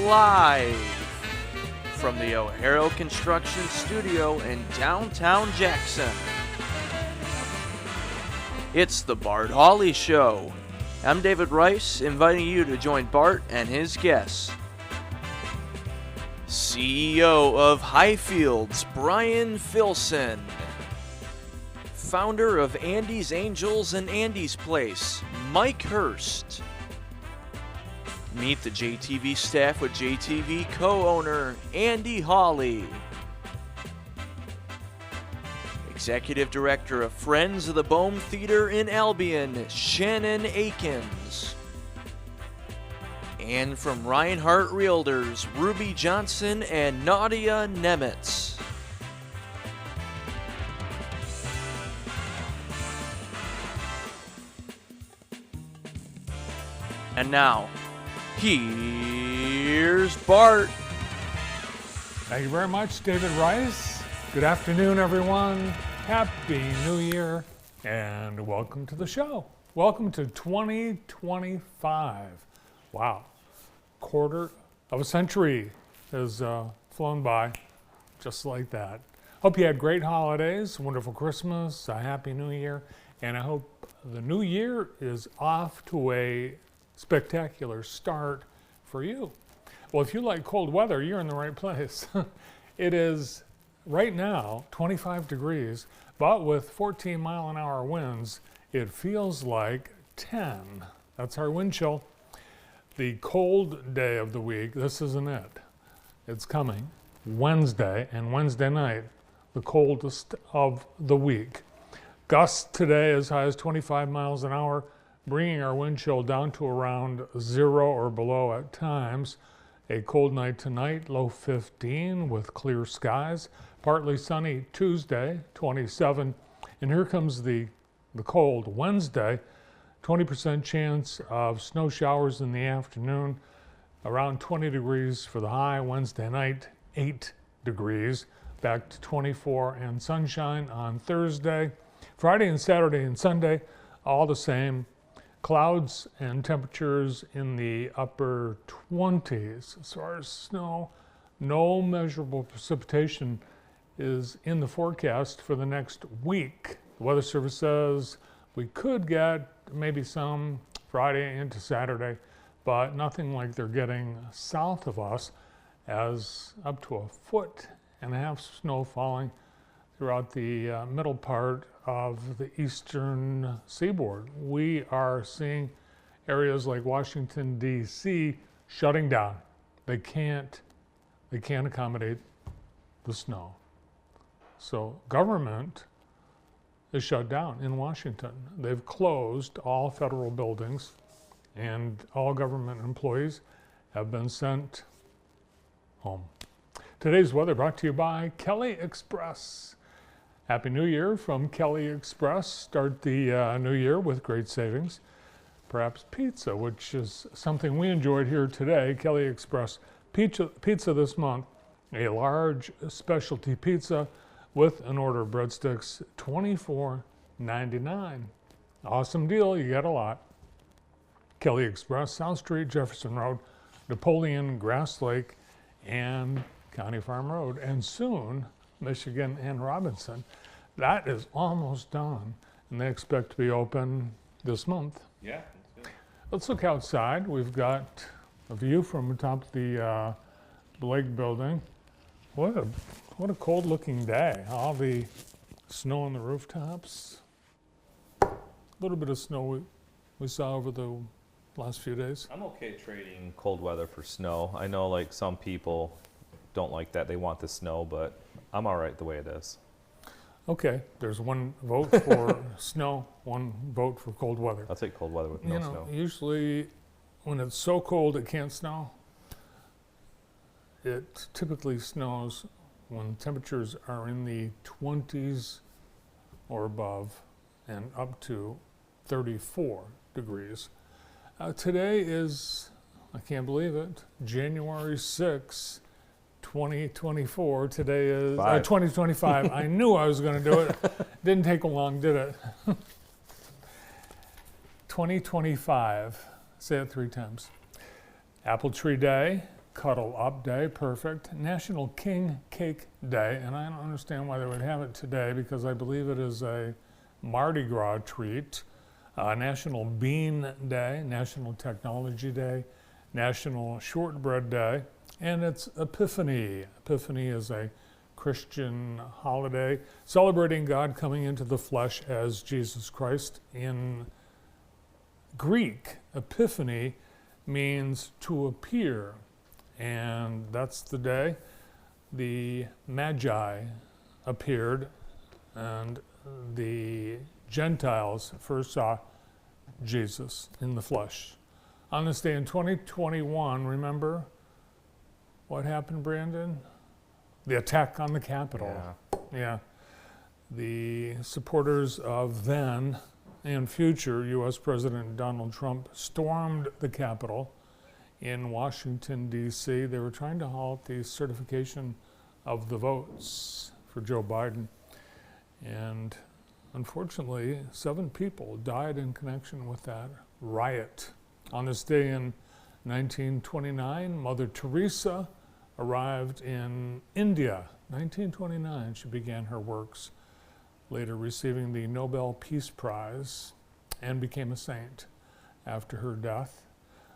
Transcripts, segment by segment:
live from the O'Hara Construction Studio in downtown Jackson. It's the Bart Hawley Show. I'm David Rice, inviting you to join Bart and his guests. CEO of Highfields, Brian Filson. Founder of Andy's Angels and Andy's Place, Mike Hurst. Meet the JTV staff with JTV co-owner Andy Hawley. Executive Director of Friends of the Bohm Theater in Albion, Shannon Akins. And from Reinhardt Realtors, Ruby Johnson and Nadia Nemitz. And now, here's Bart. Thank you very much, David Rice. Good afternoon, everyone. Happy New Year, and welcome to the show. Welcome to 2025. Wow, quarter of a century has flown by just like that. Hope you had great holidays, wonderful Christmas, a happy New Year, and I hope the new year is off to a spectacular start for you. Well, if you like cold weather, you're in the right place. It is right now 25 degrees, but with 14 mile an hour winds, it feels like 10. That's our wind chill. The cold day of the week, this isn't it. It's coming Wednesday, and Wednesday night, the coldest of the week. Gusts today as high as 25 miles an hour, bringing our wind chill down to around 0 or below at times. A cold night tonight, low 15 with clear skies. Partly sunny Tuesday, 27. And here comes the cold Wednesday. 20% chance of snow showers in the afternoon. Around 20 degrees for the high. Wednesday night, 8 degrees. Back to 24 and sunshine on Thursday. Friday and Saturday and Sunday, all the same. Clouds and temperatures in the upper 20s. As far as snow, no measurable precipitation is in the forecast for the next week. The Weather Service says we could get maybe some Friday into Saturday, but nothing like they're getting south of us, as up to 1.5 feet snow falling throughout the middle part of the eastern seaboard. We are seeing areas like Washington, D.C. shutting down. They can't accommodate the snow. So government is shut down in Washington. They've closed all federal buildings, and all government employees have been sent home. Today's weather brought to you by Kelly Express. Happy New Year from Kelly Express. Start the new year with great savings. Perhaps pizza, which is something we enjoyed here today. Kelly Express pizza this month. A large specialty pizza with an order of breadsticks, $24.99. Awesome deal, you get a lot. Kelly Express, South Street, Jefferson Road, Napoleon, Grass Lake, and County Farm Road. And soon, Michigan and Robinson. That is almost done, and they expect to be open this month. Yeah, that's good. Let's look outside. We've got a view from the top of the Blake building. What a cold-looking day. All the snow on the rooftops. A little bit of snow we saw over the last few days. I'm okay trading cold weather for snow. I know like some people don't like that. They want the snow, but I'm all right the way it is. Okay, there's one vote for snow, one vote for cold weather. I'll take cold weather with no snow. Usually when it's so cold it can't snow, it typically snows when temperatures are in the 20s or above and up to 34 degrees. Today is, I can't believe it, January 6th. 2024. Today is 2025. I knew I was going to do it. Didn't take long, did it? 2025. Say it 3 times. Apple Tree Day, Cuddle Up Day, perfect. National King Cake Day, and I don't understand why they would have it today because I believe it is a Mardi Gras treat. National Bean Day, National Technology Day, National Shortbread Day, and it's Epiphany. Epiphany is a Christian holiday celebrating God coming into the flesh as Jesus Christ. In Greek, Epiphany means to appear, and that's the day the Magi appeared and the Gentiles first saw Jesus in the flesh. On this day in 2021, remember what happened, Brandon? The attack on the Capitol. Yeah. The supporters of then and future U.S. President Donald Trump stormed the Capitol in Washington, D.C. They were trying to halt the certification of the votes for Joe Biden. And unfortunately, 7 people died in connection with that riot. On this day in 1929, Mother Teresa arrived in India. 1929, she began her works, later receiving the Nobel Peace Prize, and became a saint after her death.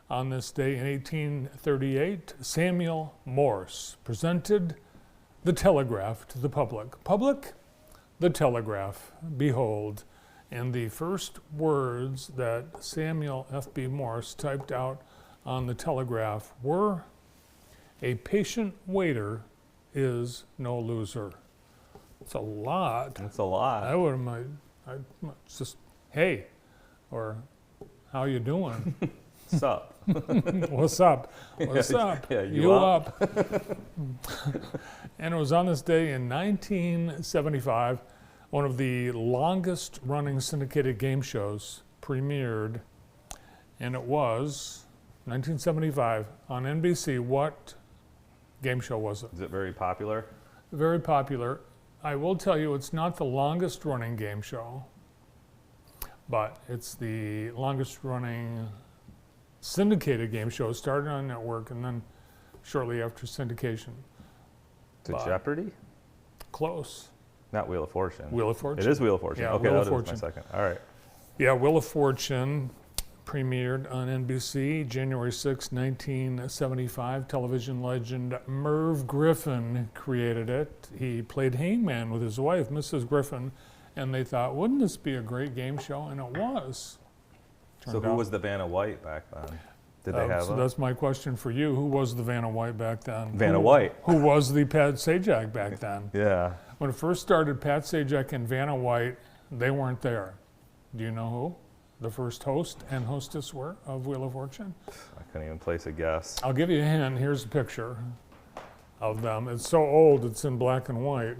On this day in 1838, Samuel Morse presented the telegraph to the public. Public, the telegraph, behold. And the first words that Samuel F.B. Morse typed out on the telegraph were, "A patient waiter is no loser." It's a lot. That's a lot. I might just, hey, or how you doing? What's up? What's up? What's up? Yeah, you up? And it was on this day in 1975, one of the longest running syndicated game shows premiered, and it was 1975 on NBC. What game show was it? Is it very popular? Very popular. I will tell you it's not the longest running game show, but it's the longest running syndicated game show. It started on network and then shortly after syndication. Is it Jeopardy? Close. Not Wheel of Fortune. Wheel of Fortune. It is Wheel of Fortune. Yeah, okay, Wheel of that was my Fortune. second. All right. Yeah, Wheel of Fortune premiered on NBC January 6, 1975. Television legend Merv Griffin created it. He played hangman with his wife, Mrs. Griffin, and they thought, wouldn't this be a great game show? And it was. So who was the Vanna White back then? Did they have so a? that's my question for you. Who was the Vanna White back then? Vanna White. Who was the Pat Sajak back then? Yeah. When it first started, Pat Sajak and Vanna White, they weren't there. Do you know who the first host and hostess were of Wheel of Fortune? I couldn't even place a guess. I'll give you a hint. Here's a picture of them. It's so old, it's in black and white.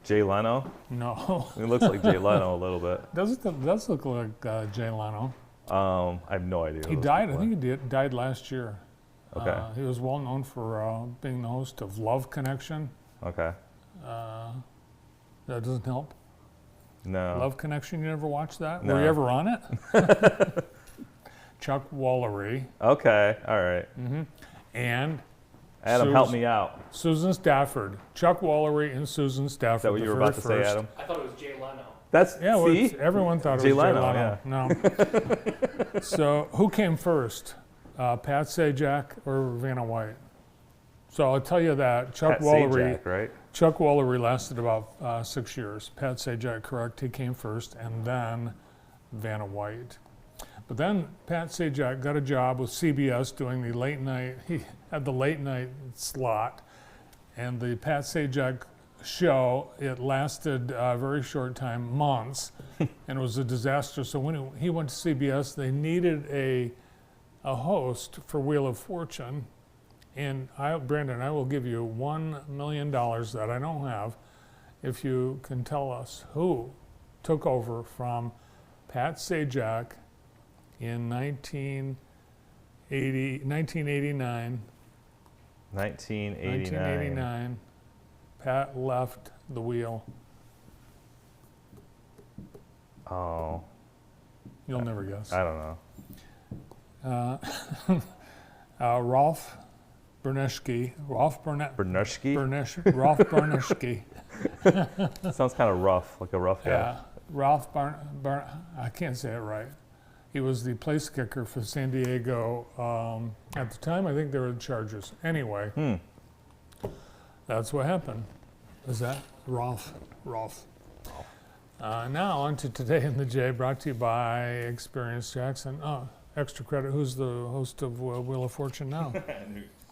Jay Leno? No. It looks like Jay Leno a little bit. Does look like Jay Leno. I have no idea. He died, I think he died last year. Okay. He was well known for being the host of Love Connection. Okay. That doesn't help. No. Love Connection, you never watched that? No. Were you ever on it? Chuck Woolery. Okay. All right. And Adam, help me out. Susan Stafford. Chuck Woolery and Susan Stafford. Is that what you were about to say, Adam? I thought it was Jay Leno. That's Yeah, well, see? everyone thought it Jay was Jay Leno, Leno. No. So who came first? Pat Sajak or Vanna White? So I'll tell you that Chuck Pat Woolery. Sajak, right? Chuck Woolery lasted about 6 years. Pat Sajak, correct, he came first, and then Vanna White. But then Pat Sajak got a job with CBS doing the late night, he had the late night slot, and the Pat Sajak show, it lasted a very short time, months, and it was a disaster. So when he went to CBS, they needed a host for Wheel of Fortune. And Brandon, I will give you $1 million that I don't have if you can tell us who took over from Pat Sajak in 1989. 1989. Pat left the wheel. Oh. You'll never guess. I don't know. Ralph Berneschke, Rolf Berneschke? Rolf Berneschke. Sounds kind of rough, like a rough guy. Yeah, I can't say it right. He was the place kicker for San Diego. At the time, I think they were the Chargers. Anyway, that's what happened. Is that Rolf? Now on to Today in the J, brought to you by Experience Jackson. Oh, extra credit. Who's the host of Wheel of Fortune now?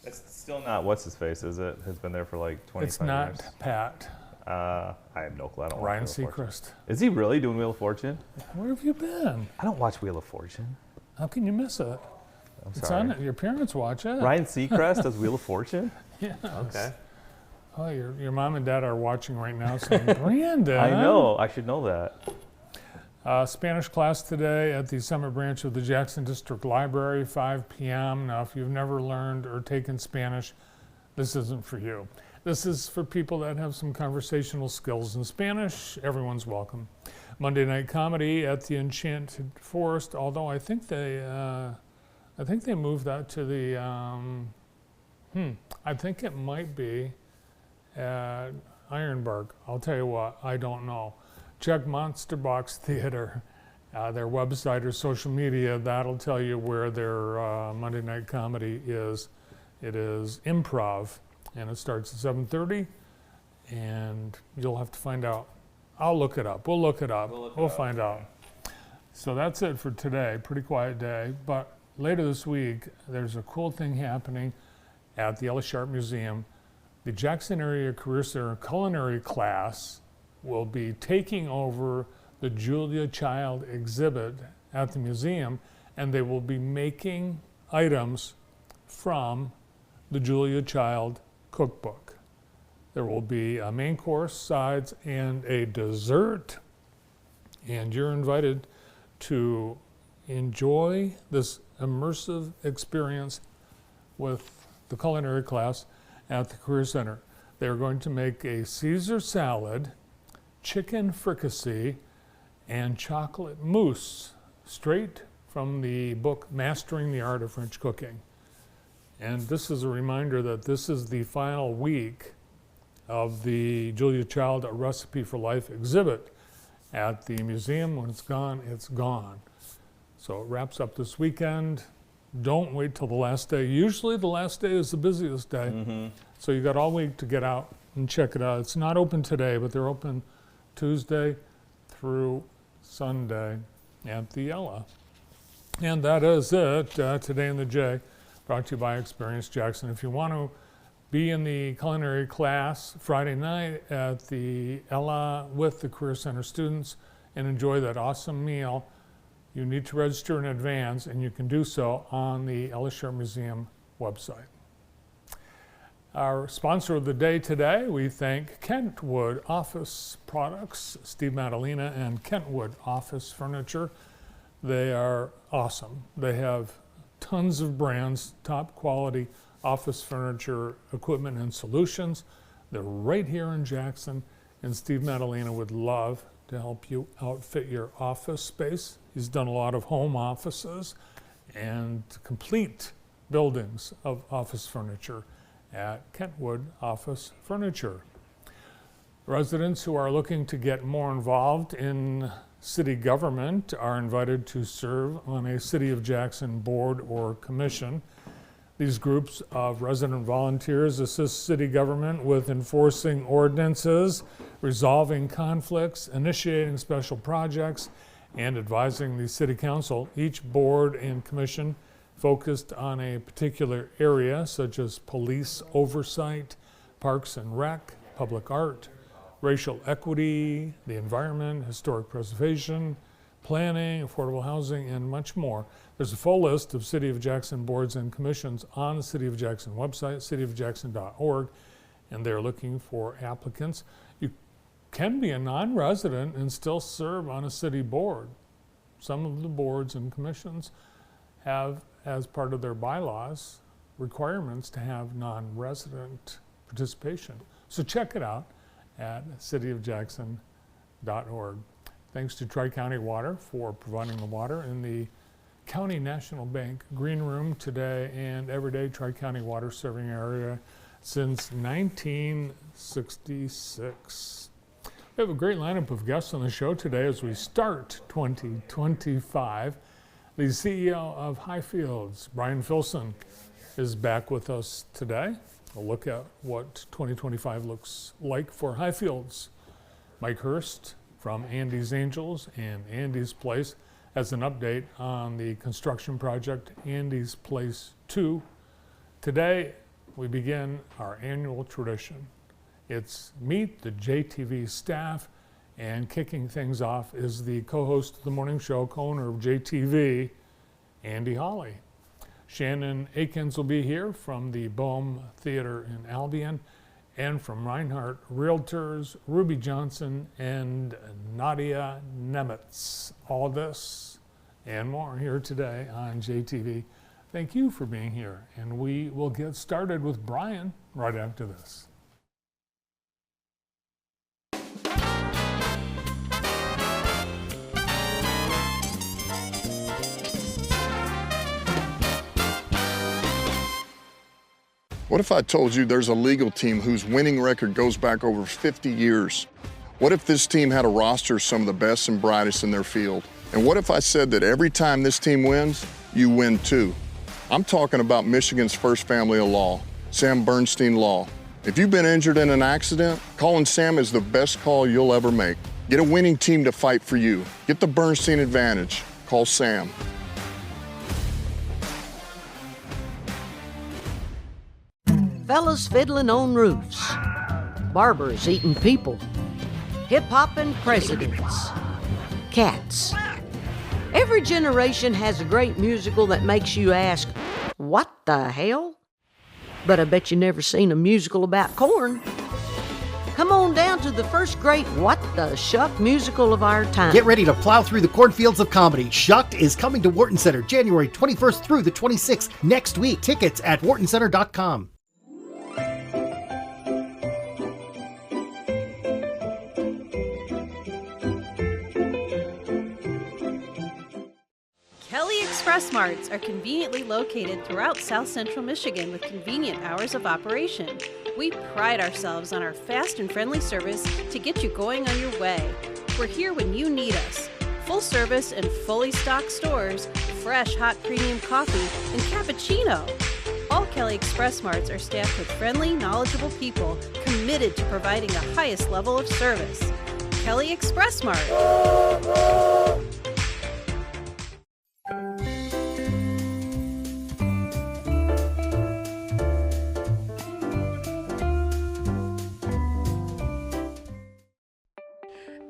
It's still not what's his face, is it? Has been there for like 25 years. It's not Pat. I have no clue. I don't Ryan watch Wheel of Fortune. Seacrest. Is he really doing Wheel of Fortune? Where have you been? I don't watch Wheel of Fortune. How can you miss it? I'm It's sorry. on it. Your parents watch it. Ryan Seacrest does Wheel of Fortune? Yes. Okay. Oh, your mom and dad are watching right now saying, Brandon. I know. I should know that. Spanish class today at the Summit branch of the Jackson District Library, 5 p.m. Now, if you've never learned or taken Spanish, this isn't for you. This is for people that have some conversational skills in Spanish. Everyone's welcome. Monday night comedy at the Enchanted Forest, although I think they moved that to the, I think it might be at Ironbark. I'll tell you what, I don't know. Check Monster Box Theater, their website or social media. That'll tell you where their Monday night comedy is. It is improv, and it starts at 7:30, and you'll have to find out. I'll look it up. We'll look it up. We'll find out. So that's it for today. Pretty quiet day. But later this week, there's a cool thing happening at the Ella Sharp Museum. The Jackson Area Career Center culinary class will be taking over the Julia Child exhibit at the museum, and they will be making items from the Julia Child cookbook. There will be a main course, sides, and a dessert, and you're invited to enjoy this immersive experience with the culinary class at the Career Center. They're going to make a Caesar salad, chicken fricassee, and chocolate mousse straight from the book Mastering the Art of French Cooking. And this is a reminder that this is the final week of the Julia Child A Recipe for Life exhibit at the museum. When it's gone, it's gone. So it wraps up this weekend. Don't wait till the last day. Usually the last day is the busiest day. So you got all week to get out and check it out. It's not open today, but they're open Tuesday through Sunday at the Ella. And that is it, Today in the J, brought to you by Experience Jackson. If you want to be in the culinary class Friday night at the Ella with the Career Center students and enjoy that awesome meal, you need to register in advance, and you can do so on the Ella Sharp Museum website. Our sponsor of the day today, we thank Kentwood Office Products, Steve Madalena and Kentwood Office Furniture. They are awesome. They have tons of brands, top quality office furniture, equipment, and solutions. They're right here in Jackson, and Steve Madalena would love to help you outfit your office space. He's done a lot of home offices and complete buildings of office furniture at Kentwood Office Furniture. Residents who are looking to get more involved in city government are invited to serve on a City of Jackson board or commission. These groups of resident volunteers assist city government with enforcing ordinances, resolving conflicts, initiating special projects, and advising the city council. Each board and commission focused on a particular area, such as police oversight, parks and rec, public art, racial equity, the environment, historic preservation, planning, affordable housing, and much more. There's a full list of City of Jackson boards and commissions on the City of Jackson website, cityofjackson.org, and they're looking for applicants. You can be a non-resident and still serve on a city board. Some of the boards and commissions have, as part of their bylaws, requirements to have non-resident participation. So check it out at cityofjackson.org. Thanks to Tri-County Water for providing the water in the County National Bank Green Room today and everyday Tri-County water serving area since 1966. We have a great lineup of guests on the show today as we start 2025. The CEO of Highfields, Brian Filson, is back with us today. We'll look at what 2025 looks like for Highfields. Mike Hurst from Andy's Angels and Andy's Place has an update on the construction project Andy's Place 2. Today, we begin our annual tradition. It's Meet the JTV staff, and kicking things off is the co-host of the morning show, co-owner of JTV, Andy Hawley. Shannon Akins will be here from the Boehm Theater in Albion, and from Reinhardt Realtors, Ruby Johnson and Nadia Nemitz. All this and more here today on JTV. Thank you for being here, and we will get started with Brian right after this. What if I told you there's a legal team whose winning record goes back over 50 years? What if this team had a roster of some of the best and brightest in their field? And what if I said that every time this team wins, you win too? I'm talking about Michigan's first family of law, Sam Bernstein Law. If you've been injured in an accident, calling Sam is the best call you'll ever make. Get a winning team to fight for you. Get the Bernstein advantage. Call Sam. Fellas fiddling on roofs, barbers eating people, hip-hopping presidents, cats. Every generation has a great musical that makes you ask, what the hell? But I bet you never seen a musical about corn. Come on down to the first great What the Shuck musical of our time. Get ready to plow through the cornfields of comedy. Shucked is coming to Wharton Center January 21st through the 26th next week. Tickets at whartoncenter.com. Express Marts are conveniently located throughout South Central Michigan with convenient hours of operation. We pride ourselves on our fast and friendly service to get you going on your way. We're here when you need us. Full service and fully stocked stores, fresh hot premium coffee, and cappuccino. All Kelly Express Marts are staffed with friendly, knowledgeable people committed to providing the highest level of service. Kelly Express Mart.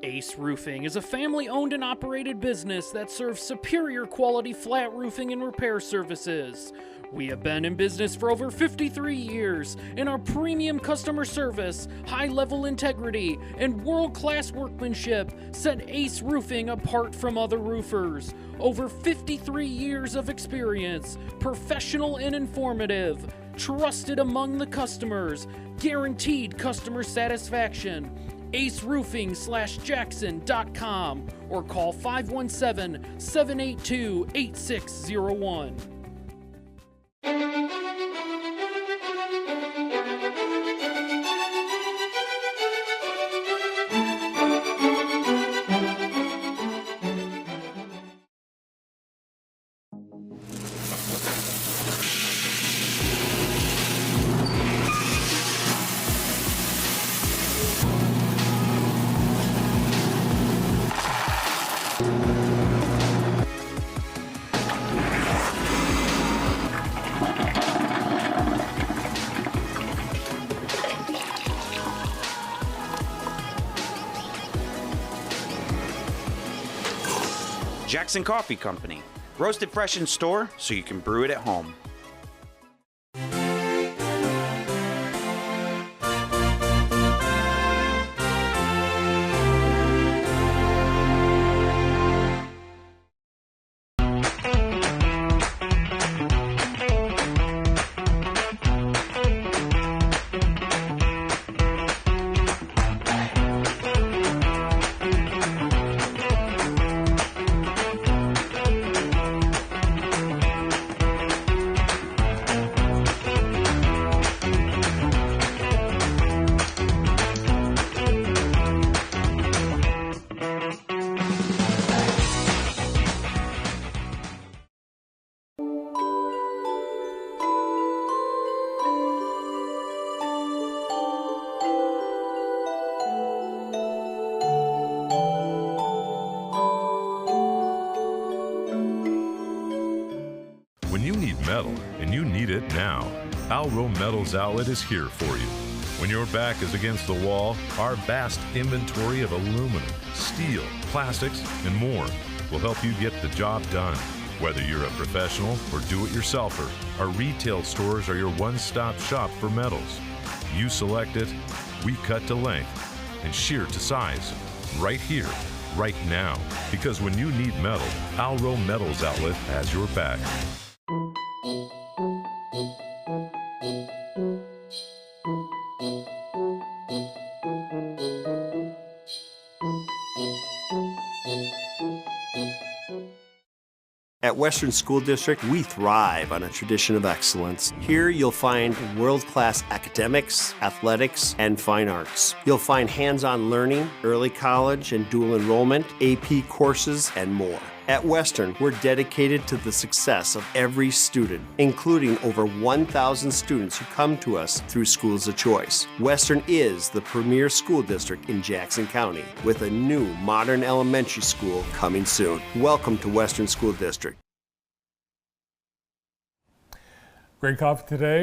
Ace Roofing is a family-owned and operated business that serves superior quality flat roofing and repair services. We have been in business for over 53 years, and our premium customer service, high-level integrity, and world-class workmanship set Ace Roofing apart from other roofers. Over 53 years of experience, professional and informative, trusted among the customers, guaranteed customer satisfaction. aceroofing/jackson.com or call 517-782-8601. Jackson Coffee Company. Roasted fresh in store so you can brew it at home. metal and you need it now, Alro Metals Outlet is here for you. When your back is against the wall, our vast inventory of aluminum, steel, plastics, and more will help you get the job done. Whether you're a professional or do-it-yourselfer, our retail stores are your one-stop shop for metals. You select it, we cut to length, and shear to size. Right here, right now. Because when you need metal, Alro Metals Outlet has your back. At Western School District, we thrive on a tradition of excellence. Here you'll find world-class academics, athletics, and fine arts. You'll find hands-on learning, early college and dual enrollment, AP courses, and more. At Western, we're dedicated to the success of every student, including over 1,000 students who come to us through Schools of Choice. Western is the premier school district in Jackson County, with a new modern elementary school coming soon. Welcome to Western School District. Great coffee today.